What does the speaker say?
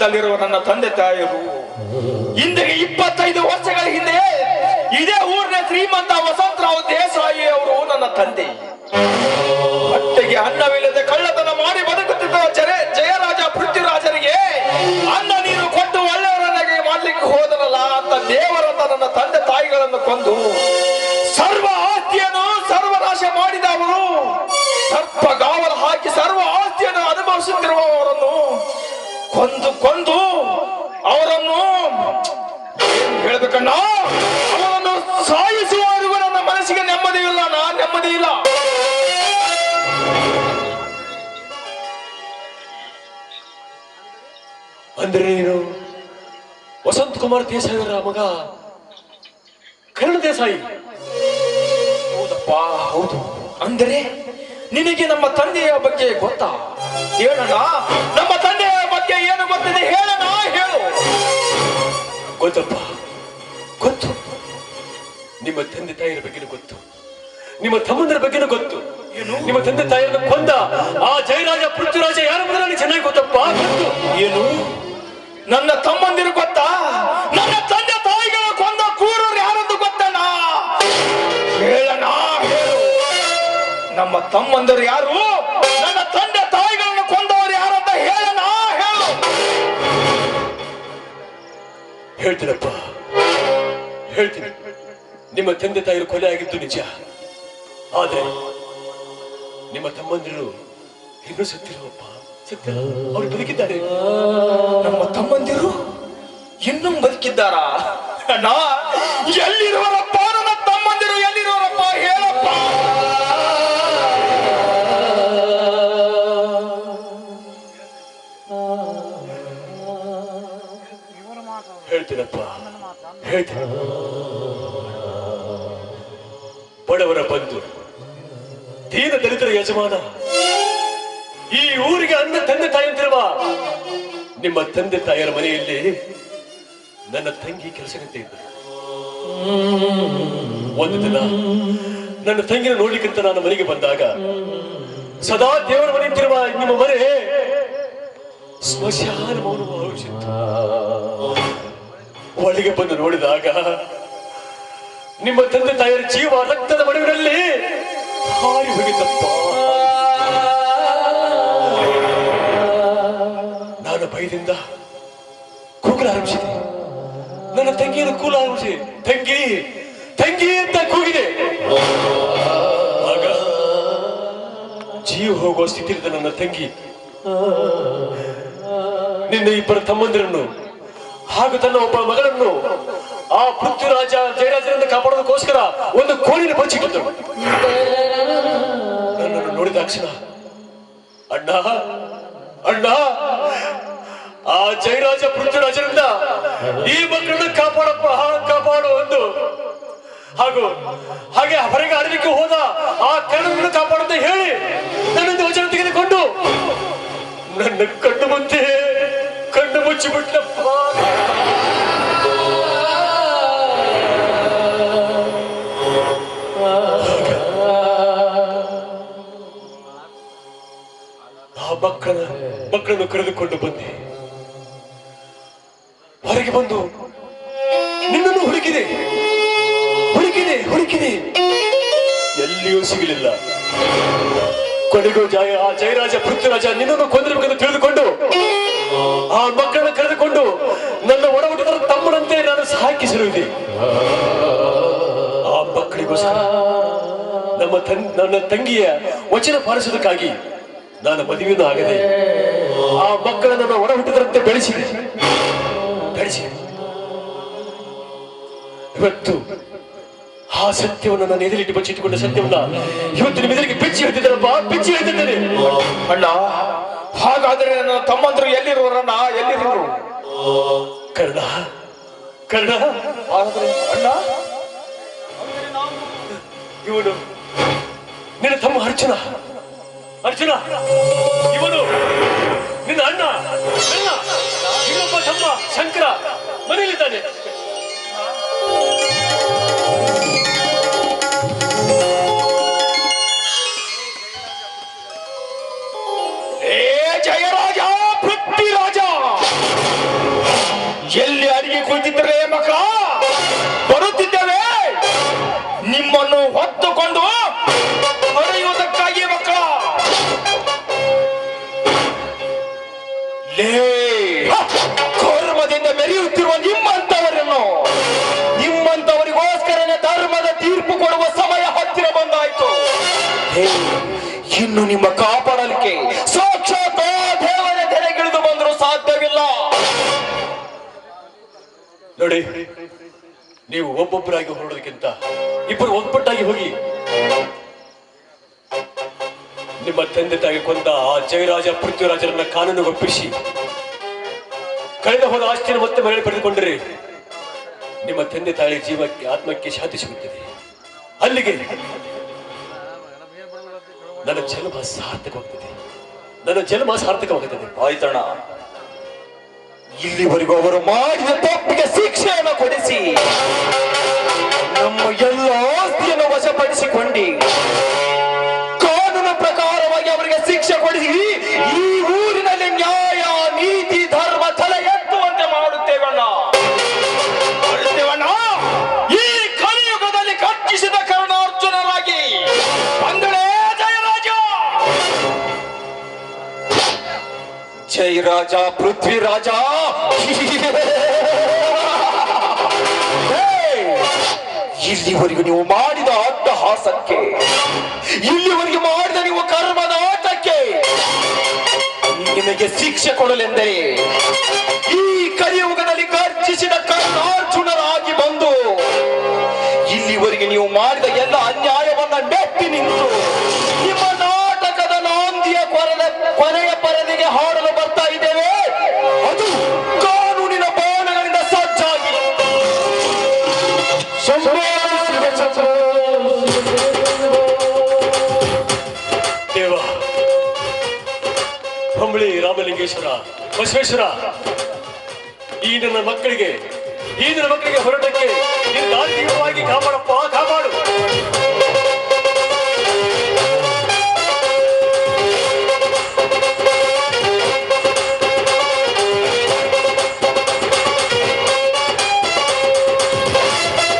ನಲ್ಲಿರುವ ನನ್ನ ತಂದೆ ತಾಯಿಯರು ಇಂದಿಗೆ 25 ವರ್ಷಗಳ ಹಿಂದೆ ಇದೇ ಊರಿನ ಶ್ರೀಮಂತ ವಸಂತರಾವ್ ದೇಸಾಯಿ ಅವರು ನನ್ನ ತಂದೆ. ಹೊಟ್ಟೆಗೆ ಅನ್ನವಿಲ್ಲದೆ ಕಳ್ಳತನ ಮಾಡಿ ಬದುಕುತ್ತಿದ್ದ ಜಯರಾಜ ಪೃಥ್ವಿರಾಜನಿಗೆ ಅನ್ನ ನೀರು ಕೊಟ್ಟು ಒಳ್ಳೆಯವರನ್ನಾಗಿ ಮಾಡ್ಲಿಕ್ಕೆ ಹೋದನಲ್ಲ ಅಂತ ದೇವರಂತ ನನ್ನ ತಂದೆ ತಾಯಿಗಳನ್ನು ಕೊಂದು ಸರ್ವ ಆಸ್ತಿಯನ್ನು ಸರ್ವನಾಶ ಮಾಡಿದ ಅವರು ಸರ್ಪಗಾವಲು ಹಾಕಿ ಸರ್ವ ಆಸ್ತಿಯನ್ನು ಅನುಭವಿಸುತ್ತಿರುವವರನ್ನು ಕೊಂದು ಅವರನ್ನು ಹೇಳ್ಬೇಕಣ್ಣ, ಅವರನ್ನು ಸಾಯಿಸುವವರೆಗೂ ನನ್ನ ಮನಸ್ಸಿಗೆ ನೆಮ್ಮದಿ ಇಲ್ಲ, ನೆಮ್ಮದಿ ಇಲ್ಲ. ಅಂದ್ರೆ ನೀನು ವಸಂತ್ ಕುಮಾರ್ ದೇಸಾಯಿ ಅವರ ಮಗ ಕರ್ಣ ದೇಸಾಯಿ? ಹೌದಪ್ಪ, ಹೌದು. ಅಂದರೆ ನಿನಗೆ ನಮ್ಮ ತಂದೆಯ ಬಗ್ಗೆ ಗೊತ್ತಾ? ಹೇಳೋಣ, ನಮ್ಮ ತಂದೆಯ ಬಗ್ಗೆ ಏನು ಗೊತ್ತಿದೆ ಹೇಳೋಣ, ಹೇಳು. ಗೊತ್ತಪ್ಪ, ಗೊತ್ತು. ನಿಮ್ಮ ತಂದೆ ತಾಯಿಯ ಬಗ್ಗೆನೂ ಗೊತ್ತು, ನಿಮ್ಮ ತಮ್ಮಂದರ ಬಗ್ಗೆನೂ ಗೊತ್ತು. ನಿಮ್ಮ ತಂದೆ ತಾಯಿಯನ್ನು ಕೊಂದ ಆ ಜಯರಾಜ ಪೃಥ್ವಿರಾಜ ಯಾರೆಂಬುದು ನನಗೆ ಚೆನ್ನಾಗಿ ಗೊತ್ತಪ್ಪ, ಗೊತ್ತು. ಏನು, ನನ್ನ ತಮ್ಮಂದಿರು ಗೊತ್ತಾ? ನನ್ನ ತಂದೆ ತಾಯಿಗಳ ಕೊಂದ ಕೂರರು ಯಾರೆಂದು ಗೊತ್ತಣ್ಣ? ಹೇಳಣ್ಣ, ಹೇಳು. ನಮ್ಮ ತಮ್ಮಂದಿರು ಯಾರು? ನನ್ನ ತಂದೆ ತಾಯಿಗಳನ್ನು ಕೊಂದವರು ಯಾರಂತ ಹೇಳಣ್ಣ, ಹೇಳು. ಹೇಳ್ತೀನಪ್ಪ, ಹೇಳ್ತೀನಿ. ನಿಮ್ಮ ತಂದೆ ತಾಯಿರು ಕೊಲೆ ಆಗಿದ್ದು ನಿಜ. ಆದ್ರೆ ನಿಮ್ಮ ತಮ್ಮಂದಿರು ಇನ್ನೂ ಸತ್ತಿರುವಪ್ಪ, ಸತ್ತಿಲ್ಲ. ಅವರು ಬದುಕಿದ್ದಾರೆ. ನಮ್ಮ ತಮ್ಮಂದಿರು ಇನ್ನೂ ಬದುಕಿದ್ದಾರಾ? ಅಣ್ಣ, ಎಲ್ಲಿರುವರಪ್ಪ ನನ್ನ ತಮ್ಮಂದಿರು? ಎಲ್ಲಿರುವರಪ್ಪ ಹೇಳಪ್ಪ. ಹೇಳ್ತೀನಪ್ಪ, ಹೇಳ್ತೀನಿ. ಬಡವರ ಬಂಧು, ದೀನ ದಲಿತರ ಯಜಮಾನ, ಈ ಊರಿಗೆ ಅನ್ನ ತಂದೆ ತಾಯಿ ಅಂತಿರುವ ನಿಮ್ಮ ತಂದೆ ತಾಯಿಯರ ಮನೆಯಲ್ಲಿ ನನ್ನ ತಂಗಿ ಕೆಲಸಕ್ಕೆ ಇದ್ದರು. ಒಂದು ದಿನ ನನ್ನ ತಂಗಿನ ನೋಡ್ಲಿಕ್ಕಂತ ನಾನು ಮನೆಗೆ ಬಂದಾಗ ಸದಾ ದೇವರ ಮನೆ ಅಂತಿರುವ ನಿಮ್ಮ ಮನೆ ಸ್ಮಶಾನ ಮೌನವಾಗಿತ್ತು. ಒಳಗೆ ಬಂದು ನೋಡಿದಾಗ ನಿಮ್ಮ ತಂದೆ ತಾಯಿಯರ ಜೀವ ರಕ್ತದ ಮಡುವಿನಲ್ಲಿ ಹಾರಿ ಹೋಗಿದ್ದಪ್ಪ. ನಾನು ಭಯದಿಂದ ಕೂಗಲು ಆರಂಭಿಸಿದೆ. ನನ್ನ ತಂಗಿಯನ್ನು ಕೂಗಲು ಆರಂಭಿಸಿದೆ. ತಂಗಿ ತಂಗಿ ಅಂತ ಕೂಗಿದೆ. ಆಗ ಜೀವ ಹೋಗುವ ಸ್ಥಿತಿಯಿಂದ ನನ್ನ ತಂಗಿ ನಿನ್ನ ಇಬ್ಬರ ತಮ್ಮಂದಿರನ್ನು ಹಾಗೂ ತನ್ನ ಒಬ್ಬ ಮಗಳನ್ನು ಆ ಪೃಥ್ವಿರಾಜ ಜಯರಾಜರಿಂದ ಕಾಪಾಡೋದಕ್ಕೋಸ್ಕರ ಒಂದು ಕೋಣಿನ ಬಚ್ಚಿಟ್ಟಿದ್ದರು. ನನ್ನನ್ನು ನೋಡಿದ ತಕ್ಷಣ ಅಣ್ಣ ಅಣ್ಣ, ಆ ಜಯರಾಜ ಪೃಥ್ವಿರಾಜರಿಂದ ಈ ಮಕ್ಕಳನ್ನ ಕಾಪಾಡಪ್ಪ, ಕಾಪಾಡು ಒಂದು ಹಾಗೆ ಹೊರಗೆ ಆಡಲಿಕ್ಕೆ ಹೋದ ಆ ಕಣ್ಣನ್ನು ಕಾಪಾಡುತ್ತ ಹೇಳಿ ನನ್ನೊಂದು ವಚನ ತೆಗೆದುಕೊಂಡು ನನ್ನ ಕಣ್ಣು ಮುಂದೆ ಕಣ್ಣು ಮುಚ್ಚಿಬಿಟ್ಲಪ್ಪ. ಆ ಮಕ್ಕಳನ್ನು ಕರೆದುಕೊಂಡು ಬಂದೆ. ಹೊರಗೆ ಬಂದು ನಿನ್ನನ್ನು ಹುಡುಕಿದೆ ಎಲ್ಲಿಯೂ ಸಿಗಲಿಲ್ಲ. ಕೊನೆಗೂ ಆ ಜಯರಾಜ ಪೃಥ್ವಿರಾಜ ನಿನ್ನನ್ನು ಕೊಂದಿರಬೇಕೆಂದು ತಿಳಿದುಕೊಂಡು ಆ ಮಕ್ಕಳನ್ನು ಕರೆದುಕೊಂಡು ನನ್ನ ಒಡ ಹುಟ್ಟಿದ ತಮ್ಮನಂತೆ ನಾನು ಸಾಕಿಸಿರುವುದೇ. ಆ ಮಕ್ಕಳಿಗೋಸ್ಕರ ನನ್ನ ತಂಗಿಯ ವಚನ ಪಾಲಿಸುವುದಕ್ಕಾಗಿ ನಾನು ಮದುವೆಯನ್ನು ಆಗದೆ ಆ ಮಕ್ಕಳನ್ನು ನನ್ನ ಒಡ ಹುಟ್ಟಿದರಂತೆ ಬೆಳೆಸಿದೆ. ಇವತ್ತು ಆ ಸತ್ಯವನ್ನು ನಾನು ಎದುರಿಟ್ಟು ಬಚ್ಚಿಟ್ಟುಕೊಂಡ ಸತ್ಯವನ್ನ ಇವತ್ತು ನಿಮ್ಮ ಎದುರಿಗೆ ಬೆಚ್ಚಿ ಹೇಳ್ತಿದ್ದಾರಪ್ಪ, ಬೆಚ್ಚಿ ಹೇಳ್ತಿದ್ದೇನೆ. ಅಣ್ಣ, ಹಾಗಾದ್ರೆ ನನ್ನ ತಮ್ಮಂದ್ರು ಎಲ್ಲಿರುವರಣ್ಣ? ಎಲ್ಲಿರುವರು? ಕರ್ಣ ಅಣ್ಣ, ಇವನು ನಿನ್ನ ತಮ್ಮ ಅರ್ಜುನ. ಇವನು ನಿನ್ನ ಅಣ್ಣ. ಇನ್ನೊಬ್ಬ ತಮ್ಮ ಶಂಕರ ಮನೆಯಲ್ಲಿದ್ದಾನೆ. ಜಯರಾಜ ಪೃಥ್ವಿರಾಜ ಬರುತ್ತಿರಲೇ ಮಕ್ಕಳ, ಬರುತ್ತಿದ್ದೇವೆ ನಿಮ್ಮನ್ನು ಹೊತ್ತುಕೊಂಡು ಹೊಡೆಯುವುದಕ್ಕಾಗಿ ಮಕ್ಕಳ. ಲೇ ಕರ್ಮದಿಂದ ಮೆರೆಯುತ್ತಿರುವ ನಿಮ್ಮಂತವರಿಗೋಸ್ಕರನೇ ಧರ್ಮದ ತೀರ್ಪು ಕೊಡುವ ಸಮಯ ಹತ್ತಿರ ಬಂದಾಯ್ತು. ಇನ್ನು ನಿಮ್ಮ ಕಾಪಾಡಲಿಕ್ಕೆ ಸಾಕ್ಷಾತ್ ದೇವರ ತೆರೆಗಿಳಿದು ಬಂದರೂ ಸಾಧ್ಯವಿಲ್ಲ. ನೋಡಿ, ನೀವು ಒಬ್ಬೊಬ್ಬರಾಗಿ ಹೊರಡೋದಕ್ಕಿಂತ ಇಬ್ಬರು ಒಗ್ಗಟ್ಟಾಗಿ ಹೋಗಿ ನಿಮ್ಮ ತಂದೆ ತಾಯಿ ಕೊಂದ ಆ ಜಯರಾಜ ಪೃಥ್ವಿರಾಜರನ್ನ ಕಾನೂನಿಗೆ ಒಪ್ಪಿಸಿ ಕಳೆದ ಹೋದ ಆಸ್ತಿಯನ್ನು ಮತ್ತೆ ಮರಳಿ ಪಡೆದುಕೊಂಡರೆ ನಿಮ್ಮ ತಂದೆ ತಾಯಿ ಜೀವಕ್ಕೆ ಆತ್ಮಕ್ಕೆ ಶಾಂತಿ ಸಿಗುತ್ತದೆ. ಅಲ್ಲಿಗೆ ನನ್ನ ಜನ್ಮ ಸಾರ್ಥಕವಾಗ್ತದೆ, ನನ್ನ ಜನ್ಮ ಸಾರ್ಥಕವಾಗುತ್ತದೆ. ಆಯ್ತಣ್ಣ, ಇಲ್ಲಿವರೆಗೂ ಅವರು ಮಾಡಿದ ತಪ್ಪಿಗೆ ಶಿಕ್ಷೆಯನ್ನು ಕೊಡಿಸಿ ನಮ್ಮ ಎಲ್ಲ ಆಸ್ತಿಯನ್ನು ವಶಪಡಿಸಿಕೊಂಡು ಕಾನೂನು ಪ್ರಕಾರವಾಗಿ ಅವರಿಗೆ ಶಿಕ್ಷೆ ಕೊಡಿಸಿ ಈ ಊರಿನಲ್ಲಿ ನ್ಯಾಯ ನೀತಿ ಧರ್ಮ ತಲೆ ಎತ್ತುವಂತೆ ಮಾಡುತ್ತೇವಣ್ಣ. ಈ ಕಲಿಯುಗದಲ್ಲಿ ಕರ್ಜಿಸಿದ ಕರ್ಣಾರ್ಜುನರಾಗಿ ಬಂದಳೇ ಜಯರಾಜ. ಜಯರಾಜ ಪೃಥ್ವಿರಾಜ, ಇಲ್ಲಿವರೆಗೂ ನೀವು ಮಾಡಿದ ಅಟ್ಟಹಾಸಕ್ಕೆ, ಇಲ್ಲಿವರೆಗೂ ಮಾಡಿದ ನೀವು ಕರ್ಮದ ಆಟಕ್ಕೆ ನಿಮಗೆ ಶಿಕ್ಷೆ ಕೊಡಲೆಂದರೆ ಈ ಕಲಿಯುಗದಲ್ಲಿ ಗರ್ಜಿಸಿದ ಕರ್ಣಾರ್ಜುನರಾಗಿ ಬಂದು ಇಲ್ಲಿವರೆಗೆ ನೀವು ಮಾಡಿದ ಎಲ್ಲ ಅನ್ಯಾಯವನ್ನ ಮೆಟ್ಟಿ ನಿಂತು ನಿಮ್ಮ ನಾಟಕದ ನಾಂದಿಯ ಕೊನೆಯ ಪರದೆಗೆ ಹಾಡಲು ಬರ್ತಾ ಇದ್ದೇವೆ. ಅದು ಕಾನೂನಿನ ಬಾಣಗಳಿಂದ ಸಜ್ಜಾಗಿ. ದೇವ, ಹೊಂಬಳಿ ರಾಮಲಿಂಗೇಶ್ವರ, ಬಸವೇಶ್ವರ, ಈ ನನ್ನ ಮಕ್ಕಳಿಗೆ ಹೊರಟಕ್ಕೆ ದಾರಿ ಕಾಪಾಡಪ್ಪ, ಕಾಪಾಡು.